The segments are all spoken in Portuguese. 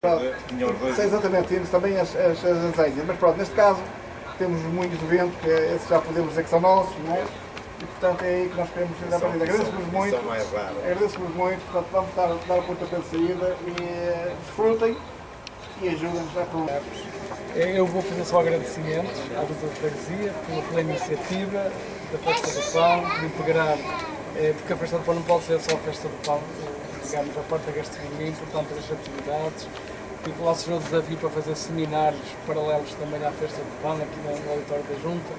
Exatamente, temos também as azeias, mas pronto, neste caso temos os moinhos de vento, que esses já podemos dizer que são nossos, não é? E portanto é aí que nós queremos chegar a partir. Agradeço-vos muito, portanto vamos dar a pontapé de saída e desfrutem e ajudem-nos a promover. Eu vou fazer só agradecimentos à Doutora de Freguesia pela iniciativa da Festa do Pão, por integrar, porque a Festa do Pão não pode ser só a Festa do Pão, digamos, a parte da gastronomia, portanto, as atividades. Tive lançou o desafio para fazer seminários paralelos também à Festa do Pão, aqui no auditório da Junta,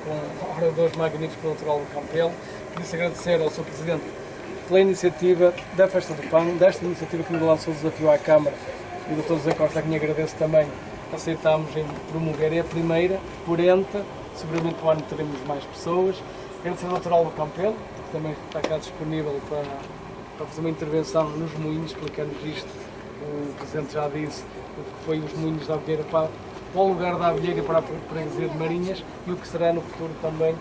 com oradores magníficos pelo Natural do Campelo. Queria agradecer ao Sr. Presidente pela iniciativa da Festa do Pão, desta iniciativa que me lançou o desafio à Câmara, e o Dr. José Costa, a quem agradeço também, aceitámos em promover. É a primeira, por enta, seguramente o ano teremos mais pessoas. Agradecer ao Natural do Campelo, que também está cá disponível para fazer uma intervenção nos moinhos, explicando-nos isto. O Presidente já disse o que foi os moinhos da Abelheira para o lugar da Abelheira para a freguesia de Marinhas e o que será no futuro também o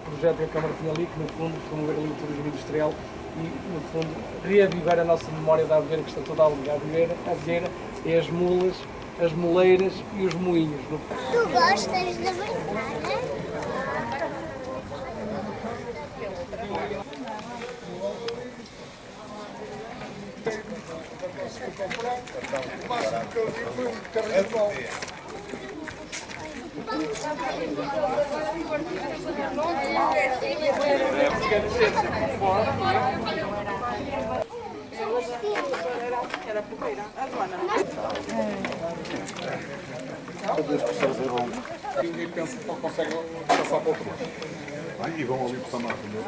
projeto que a Câmara tinha ali, que no fundo promover ali o turismo industrial e no fundo reavivar a nossa memória da Abelheira, que está toda a Abelheira, é as mulas, as moleiras e os moinhos. Tu gostas da banana? O máximo que eu vi foi um carrinho de mão. Era porreira. A Joana. As duas pessoas é bom. Ninguém pensa que ele consegue passar para o outro lado. E vão ali para a máquina.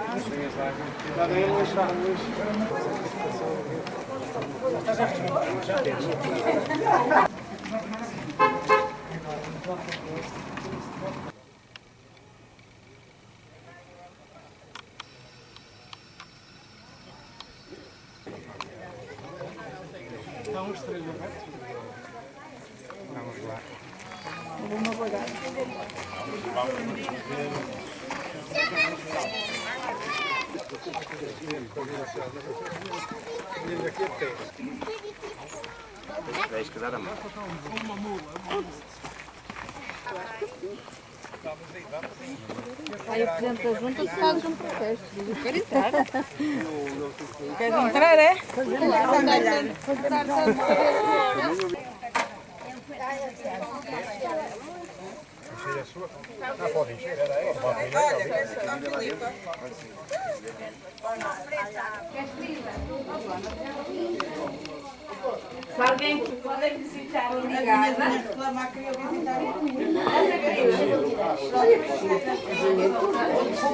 Há uns três abertos. Vamos lá. Tens que dar a mão. Aí o Presidente da Junta faz um protesto. Quero entrar. Queres entrar, é? Pode encher, era aí. Olha, a Filipa. Se alguém puder visitar Obrigada. Reclamar que eu visitar. vou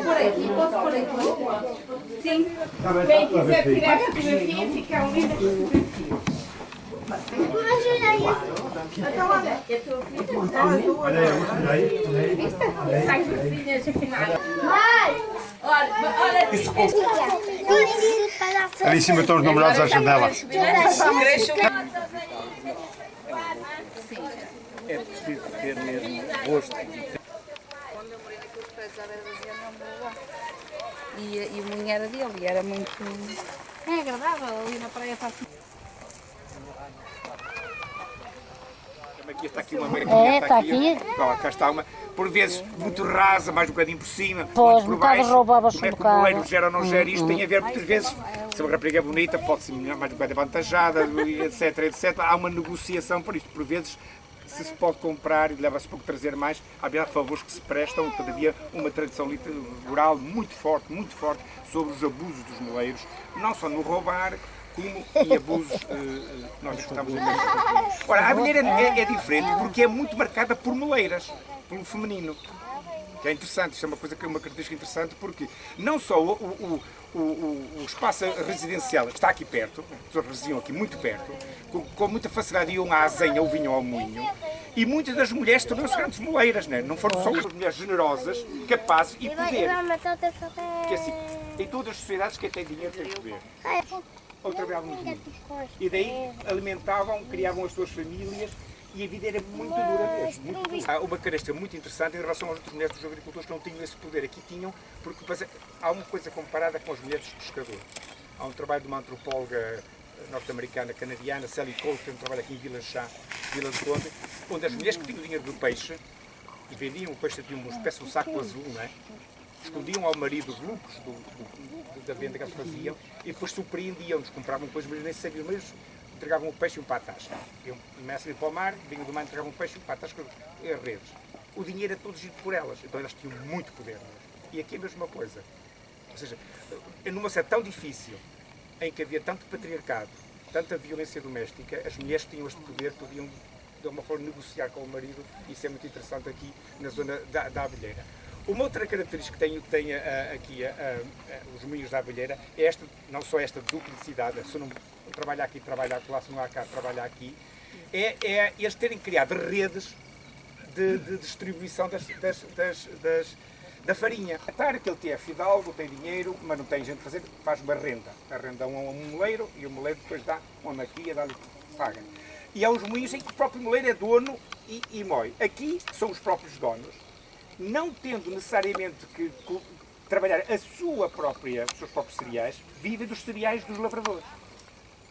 por aqui, posso por aqui? Sim. Quem quiser tirar fotografia, fica unida com fotografia. Imagina isso. Então, olha, é a tua filha. Olha aí. Sai com filhas aqui na área. Mãe! Olha, Ali em cima estão os namorados à janela. É preciso ter mesmo gosto. Quando eu morei naqueles prédios, já era baseado lá. E o moinho era dele, e era muito... É agradável, ali na praia faz... Aqui está aqui uma meia. está aqui. Cá está uma, por vezes muito rasa, mais um bocadinho por cima, Pois, muito por um bocado baixo. roubava-se Como é um que o moleiro bocado. gera ou não gera, isto tem a ver muitas vezes, se uma rapariga é bonita, pode ser mais um bocado avantajada, etc, etc. Há uma negociação por isto, por vezes se pode comprar e leva-se pouco trazer mais, há favores que se prestam, todavia uma tradição rural muito forte sobre os abusos dos moleiros, não só no roubar, como e abusos que nós estamos a ver. Ora, a abelheira é diferente porque é muito marcada por moleiras, pelo feminino. Que é interessante, isto é uma característica interessante porque não só o espaço residencial está aqui perto, as pessoas residiam aqui muito perto, com muita facilidade iam à azenha ou vinham ao moinho, e muitas das mulheres tornam-se grandes moleiras, não é? Não foram só as mulheres generosas, capazes e poder. Porque assim, em todas as sociedades quem tem dinheiro tem poder. Ou trabalhavam nos moinhos. E daí alimentavam, criavam as suas famílias e a vida era muito dura mesmo. Muito dura. Há uma característica muito interessante em relação às outras mulheres dos agricultores que não tinham esse poder. Aqui tinham, porque há uma coisa comparada com as mulheres dos pescadores. Há um trabalho de uma antropóloga norte-americana, canadiana, Sally Cole, que trabalha aqui em Vila Chá, Vila do Conde, onde as mulheres que tinham dinheiro do peixe e vendiam o peixe, tinham uma espécie de um saco azul, não é? Escondiam ao marido os lucros da venda que eles faziam e depois surpreendiam-nos, compravam depois, mas nem sabiam, mas entregavam o peixe e um patas. Começam a ir para o mar, vinham do mar, entregavam o peixe e um patas e as redes. O dinheiro era todo giro por elas, então elas tinham muito poder. Não é? E aqui a mesma coisa. Ou seja, numa situação tão difícil, em que havia tanto patriarcado, tanta violência doméstica, as mulheres que tinham este poder podiam, de alguma forma, negociar com o marido, e isso é muito interessante aqui na zona da Abelheira. Uma outra característica que tem aqui os moinhos da Abelheira é esta, não só esta duplicidade, se não trabalhar aqui, trabalhar lá, se não há cá, trabalhar aqui, é eles terem criado redes de distribuição da farinha. A Tara, que ele tem é fidalgo, tem dinheiro, mas não tem gente a fazer, faz uma renda. Arrenda a um moleiro e o moleiro depois dá uma maquia, dá-lhe, paga. E há os moinhos em que o próprio moleiro é dono e moe. Aqui são os próprios donos, não tendo necessariamente que trabalhar os seus próprios cereais, vivem dos cereais dos lavradores.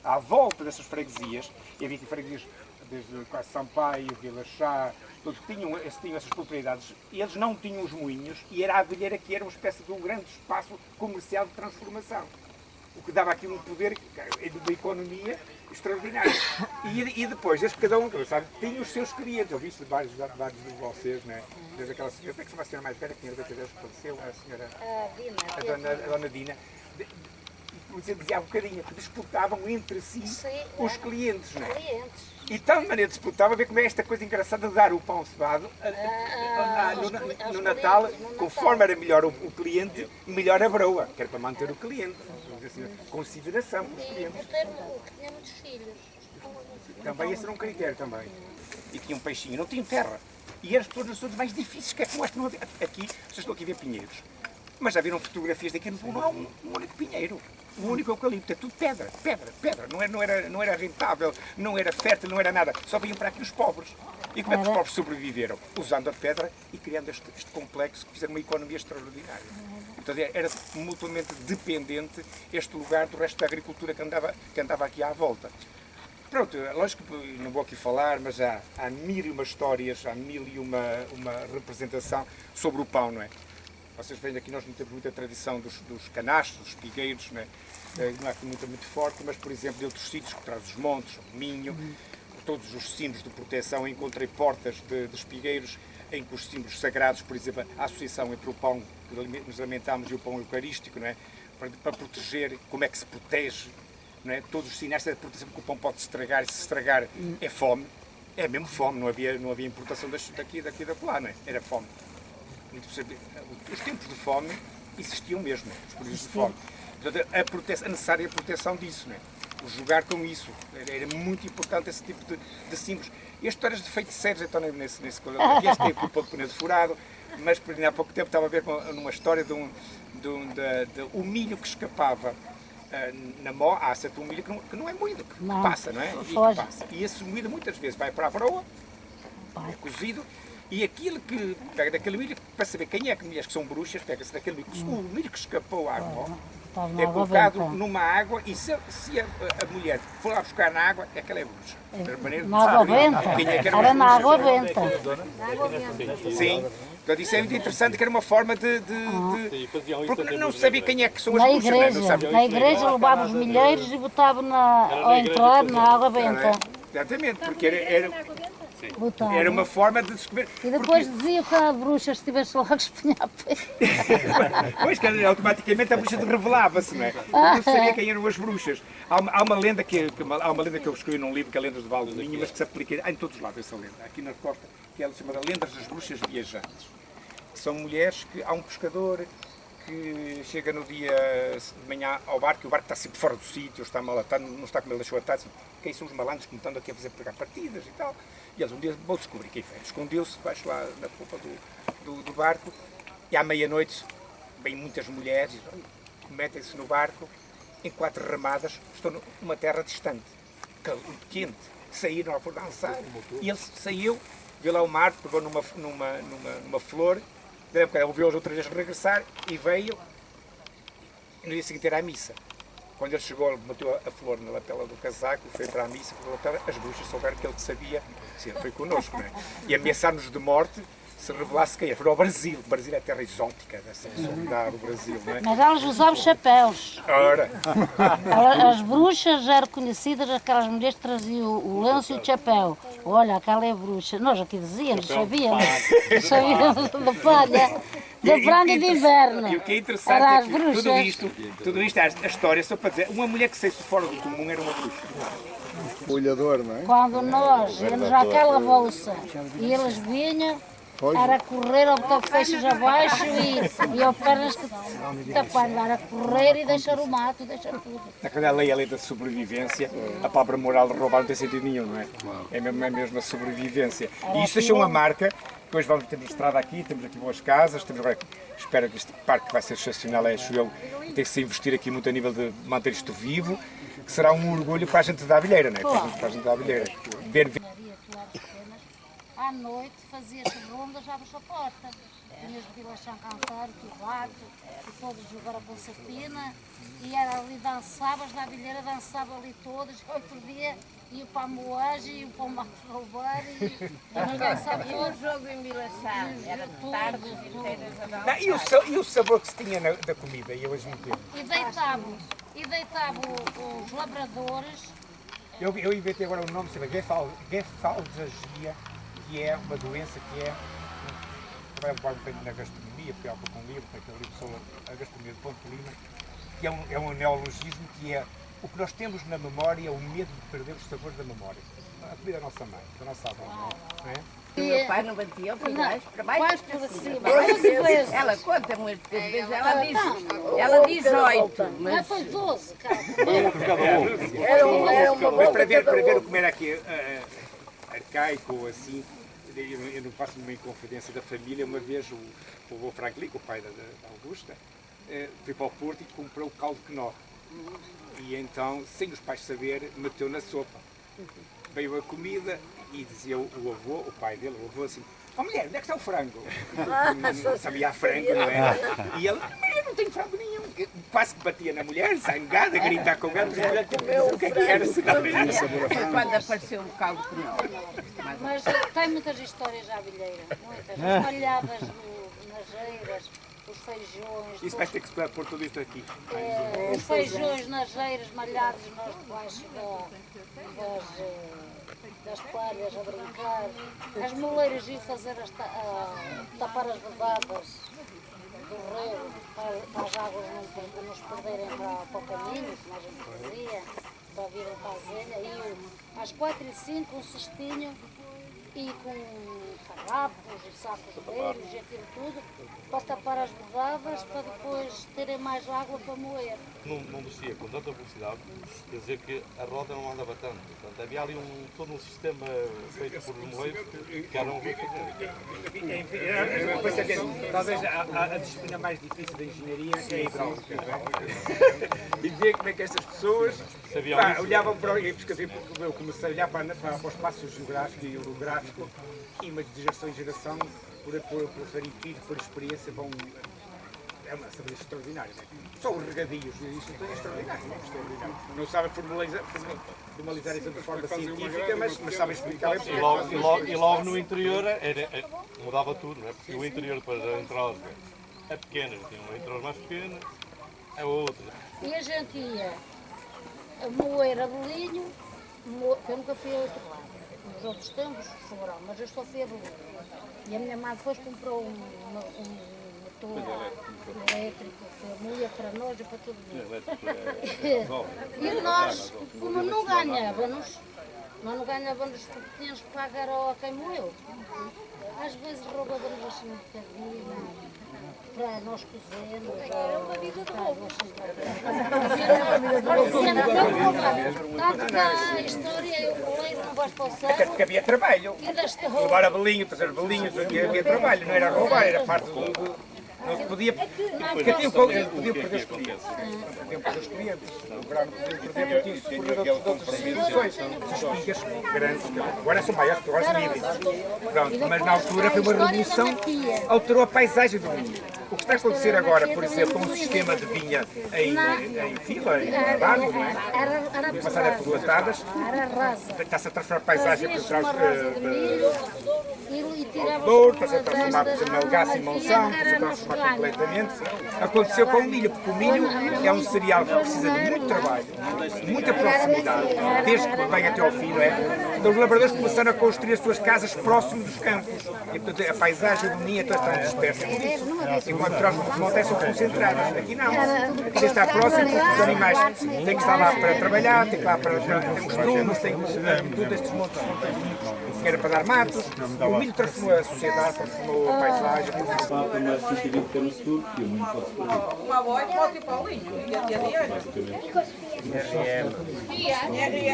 À volta dessas freguesias, e havia freguesias desde quase Sampaio, Vila Chá, todos tinham essas propriedades, eles não tinham os moinhos e era a Abelheira que era uma espécie de um grande espaço comercial de transformação. O que dava aqui um poder de uma economia extraordinária. E depois, cada um, sabe, tinha os seus clientes. Eu vi vários de vocês, né? Desde aquela senhora, como é que se chama a senhora mais velha, que tinha 90 anos que faleceu, a senhora, a dona Dina. Dizia há um bocadinho, que disputavam entre si os clientes, não é? E de tal maneira disputavam, ver como é esta coisa engraçada de dar o pão cevado no Natal, conforme era melhor o cliente, melhor a broa, que era para manter o cliente, assim, consideração para os clientes. Tinha muitos filhos. Também esse era um critério também. E tinha um peixinho, não tinha terra. E eram todas as zonas mais difíceis, que é como esta. Aqui, vocês estão aqui a ver pinheiros. Mas já viram fotografias daqui, não há um único pinheiro, um único eucalipto, é tudo pedra. Não era rentável, não era fértil, não era nada. Só vinham para aqui os pobres. E como é que os pobres sobreviveram? Usando a pedra e criando este complexo que fizeram uma economia extraordinária. Então era mutuamente dependente este lugar do resto da agricultura que andava aqui à volta. Pronto, lógico que não vou aqui falar, mas há mil e uma histórias, há mil e uma representação sobre o pão, não é? Vocês veem aqui, nós não temos muita tradição dos canastros, dos espigueiros, não é? Não é aqui muito forte, mas, por exemplo, de outros sítios, que traz os montes, o Minho, todos os símbolos de proteção, encontrei portas de espigueiros em que os símbolos sagrados, por exemplo, a associação entre o pão que nos alimentamos e o pão eucarístico, não é? Para proteger, como é que se protege, não é? Todos os sinais da proteção, porque o pão pode se estragar, e se estragar é fome, é mesmo fome, não havia importação daqui da lá, não é? Era fome. Os tempos de fome existiam mesmo, os períodos de fome. Portanto, a necessária proteção disso, né? O jogar com isso, era muito importante esse tipo de símbolos. E as histórias de feiticeiros, então, nesse aqui este tempo um pouco de furado, mas há pouco tempo estava a ver numa história de um milho que escapava na mó, há certo milho que não é moído, que passa, não é? E esse moído muitas vezes vai para a broa, é cozido. E aquilo que pega daquele milho, para saber quem é que mulheres que são bruxas, pega-se daquele milho, o milho que escapou à água, é colocado numa água e se a mulher for lá buscar na água, é que ela é bruxa. Na água benta? Era na água benta. Sim. Então isso é muito interessante, que era uma forma de porque não sabia quem é que são as bruxas. Na igreja levava os milheiros e botava ao entrar na água benta. Exatamente, porque era uma forma de descobrir. E depois dizia que a bruxa, se estivesse logo a espinhar peixe. Pois, que automaticamente a bruxa revelava-se, não é? Não sabia quem eram as bruxas. Há uma lenda que eu escrevi num livro, que é Lendas de Val do Minho, mas que se aplica em todos os lados, essa lenda. Aqui na costa, que é chamada Lendas das Bruxas Viajantes. São mulheres que há um pescador que chega no dia de manhã ao barco, e o barco está sempre fora do sítio, está mal atado, não está como ele deixou atado, assim, quem são os malandros que me estão aqui a fazer pegar partidas e tal. E eles um dia vão descobrir quem foi. Escondeu-se debaixo lá na polpa do barco, e à meia-noite vêm muitas mulheres, metem-se no barco, em 4 remadas, estão numa terra distante, quente, saíram, foram dançar, e ele saiu, viu lá o mar, pegou numa flor, ouviu as outras vezes regressar e veio, e no dia seguinte era a missa. Quando ele chegou, ele meteu a flor na lapela do casaco, foi para a missa, as bruxas souberam que ele sabia, sim, ele foi connosco, não é? E ameaçaram-nos de morte se revelasse quem é. Foi ao Brasil. O Brasil é a terra exótica da sexualidade, o Brasil, não é? Mas elas usavam chapéus. Ora, As bruxas eram conhecidas, aquelas mulheres que traziam o lenço e o chapéu. Olha, aquela é bruxa. Nós aqui dizíamos, sabíamos da palha, da pranda de inverno. E o que é interessante Era é as que bruxas. tudo isto, a história, só para dizer, uma mulher que saiu fora do comum era uma bruxa. Olhador, não é? Quando nós íamos àquela bolsa e eles vinham, era correr ao botar fechas abaixo e ao pernas que tapar, era correr e deixar o mato, deixar tudo. Quando a lei da sobrevivência, a palavra moral de roubar não tem sentido nenhum, não é? É mesmo a sobrevivência. E isto deixou uma marca, que hoje temos estrada aqui, temos aqui boas casas, temos agora, espero que este parque vai ser excepcional, acho eu, tem que se investir aqui muito a nível de manter isto vivo, que será um orgulho para a gente da Abelheira, não é? Para a gente da Abelheira. À noite fazia-se rondas, abre-se a porta. Tinhas de ir a cantar, o bato, e todos jogaram com safina. E era ali, dançavas na Abelheira, dançava ali todos. Outro dia ia para a moagem, ia para o mato roubar e nós dançávamos todos. Jogo em Bilaçá, era tarde, inteiras a dar. E o sabor que se tinha da comida, e eu hoje não tenho. E deitavam os labradores. Eu inventei agora o nome, se chama Gefalzagia, que é uma doença que é, vai um pouco na gastronomia, porque há um pouco um livro, aquele livro sobre a gastronomia de Ponte Lima, que é um neologismo que é o que nós temos na memória, o medo de perder os sabores da memória. A comida da nossa mãe, da nossa avó, não é? O meu pai não batia o filhais para baixo. Mais por cima. Ela conta muitas vezes, ela diz 8, Mas foi 12, cara. Mas para ver como era aqui arcaico ou assim, eu não faço nenhuma inconfidência da família. Uma vez o avô Franklin, o pai da Augusta, foi para o Porto e comprou o caldo de quenó. E então, sem os pais saber, meteu na sopa. Veio a comida e dizia o avô, o pai dele, o avô assim: "Ó mulher, onde é que está o frango?" Não sabia a frango, não é? E ele: "Mas eu não tenho frango nenhum." Quase que batia na mulher, zangada, a gritar com ela, o que é que era? Foi quando apareceu o caldo que não. Mas tem muitas histórias à Abelheira, muitas. As malhadas nas eiras, os feijões. Isso vai ter que se pôr tudo isto aqui. Os feijões nas eiras malhados nós debaixo das palhas a brincar. As moleiras iam fazer tapar as rodadas do rio para as águas não nos perderem para o caminho, como a gente fazia, para virem para a zelha. E às 4h05 um cestinho e com farrapos e sacos velhos e aquilo tudo, para tapar as rodadas, para depois terem mais água para moer. Não descia com tanta velocidade, quer dizer que a roda não andava tanto. Portanto, havia ali todo um sistema feito por moeiros que eram Talvez a disciplina mais difícil da engenharia é a hidráulica. E ver como é que estas pessoas olhavam para eu comecei a olhar para o espaço geográfico e orográfico e de geração em geração, por serem tido, por experiência, vão. É uma sabedoria extraordinária. Só os regadios, isto é extraordinário. Não sabem formalizar isso de forma científica, mas sabem explicar bem. E logo no interior mudava tudo, não é? Porque o interior depois da entrada é pequena, tinha uma entrada mais pequena, é outra. E a gente ia moer a bolinho, eu nunca fui ao outro lado. Nos outros tempos foram, mas eu só fui a bolinho. E a minha mãe depois comprou um motor elétrico que moía para nós e para todo mundo. E nós, como não ganhávamos, porque tínhamos que pagar a quem moeu. Às vezes roubávamos assim um bocadinho para nós cozermos. Era uma vida de roubo. Tanto que a história, eu leio, não vais para o céu. Porque havia trabalho. Levar a bolinho, trazer bolinhos, havia trabalho, não era roubar, era parte do. Não se podia. Porque podia perder os clientes. Podiam perder os clientes. O grano podia perder, porque tinha que se de outras situações. As espigas grandes, agora são maiores, agora são híbridos. Pronto, mas na altura foi uma revolução, alterou a paisagem do mundo. O que está a acontecer agora, por exemplo, com um sistema de vinha em fila, em quadrado, não é? Era Passar por latadas, Era rasa. está-se a transformar a paisagem por trás E tirava flor, está-se a transformar, por exemplo, na legaça e monção, está-se a transformar completamente. Aconteceu com o milho, porque o milho é um cereal que precisa de muito trabalho, muita proximidade, desde que vem até ao fim, não é? Então os lavradores começaram a construir as suas casas próximos dos campos. E, portanto, a paisagem do ninho está dispersa por isso. Enquanto nós não acontece são concentradas. Aqui não. Aqui tem que estar próximo, porque os animais têm que estar lá para trabalhar, têm que estar lá para ter costumes, têm tudo estes montes que era para dar matos. O milho transformou a sociedade, transformou a paisagem. Falta mais 120 canos de tudo e o milho pode-se perder. Uma avó pode ir para o linho.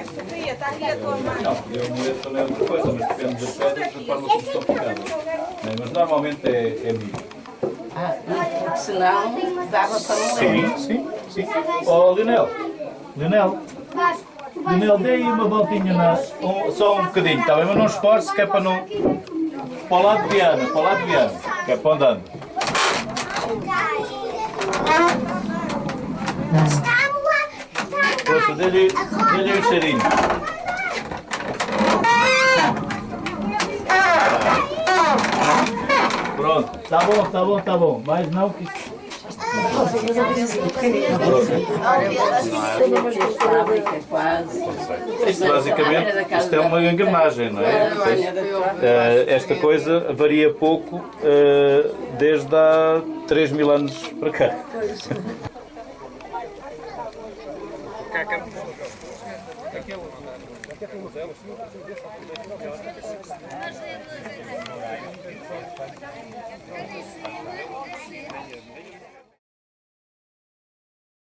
Sofia, está aqui a tua mãe. Não, eu moledo também é outra coisa, mas depende das pedras da forma como estão pegadas. Mas normalmente é milho. Porque senão dava para um Sim. Ó, Lionel, dê aí uma voltinha, só um bocadinho, está bem? Mas não esforce, que é para não... Para o lado de Viana, que é para andando. Força, dê-lhe um cheirinho. Pronto, tá bom. Mais não que isto... Isto basicamente isto é uma engrenagem, não é? Esta coisa varia pouco desde há 3.000 anos para cá. Mas